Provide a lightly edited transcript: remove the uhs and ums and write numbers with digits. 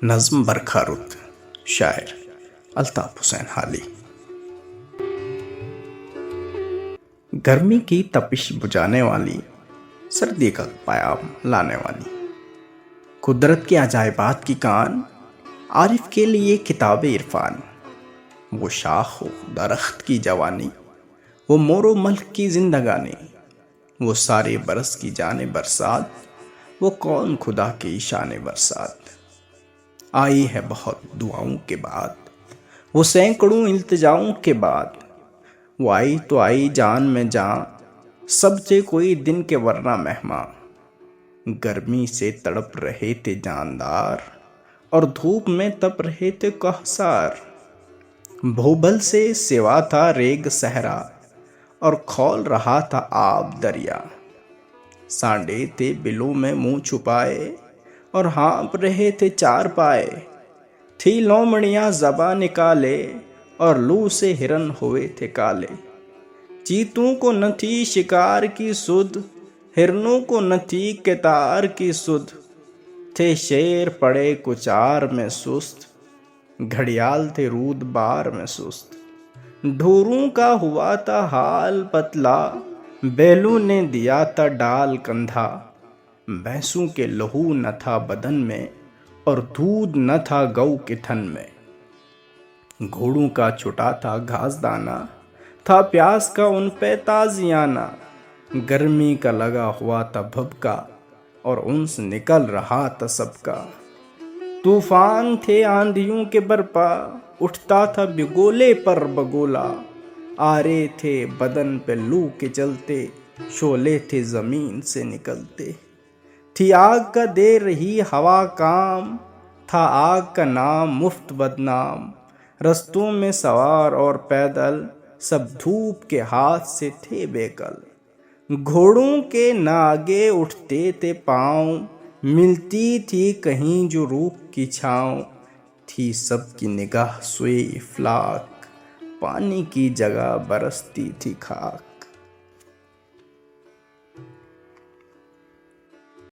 नज़्म बरखा रुत, शायर अल्ताफ हुसैन हाली। गर्मी की तपिश बुझाने वाली, सर्दी का प्याम लाने वाली, कुदरत के अजायबात की कान, आरिफ के लिए किताब इरफान। वो शाख हो दरख्त की जवानी, वो मोरो मल्क की जिंदगानी, वो सारे बरस की जाने बरसात, वो कौन खुदा के ईशान बरसात। आई है बहुत दुआओं के बाद, वो सैकड़ों इल्तिजाओं के बाद, वो आई तो आई जान में जान, सबसे कोई दिन के वरना मेहमान। गर्मी से तड़प रहे थे जानदार, और धूप में तप रहे थे कहसार। भोबल से सिवा था रेग सहरा, और खौल रहा था आब दरिया। सांडे थे बिलों में मुंह छुपाए, और हाँप रहे थे चार पाए। थी लोमड़ियाँ ज़बां निकाले, और लू से हिरन हुए थे काले। चीतों को न थी शिकार की सुध, हिरनों को न थी केतार की सुध। थे शेर पड़े कुचार में सुस्त, घड़ियाल थे रूद बार में सुस्त। ढोरों का हुआ था हाल पतला, बैलों ने दिया था डाल कंधा। भैंसों के लहू न था बदन में, और दूध न था गऊ के थन में। घोड़ों का छुटा था घास दाना, था प्यास का उन पे ताजियाना। गर्मी का लगा हुआ था भभका, और उनस निकल रहा था सबका। तूफान थे आंधियों के बरपा, उठता था बिगोले पर बगोला। आ रहे थे बदन पे लू के चलते, शोले थे जमीन से निकलते। थी आग का दे रही हवा काम, था आग का नाम मुफ्त बदनाम। रस्तों में सवार और पैदल, सब धूप के हाथ से थे बेकल। घोड़ों के नागे उठते थे पाँव, मिलती थी कहीं जो रूप की छाँव। थी सबकी निगाह सुई इफ्लाक, पानी की जगह बरसती थी खाक।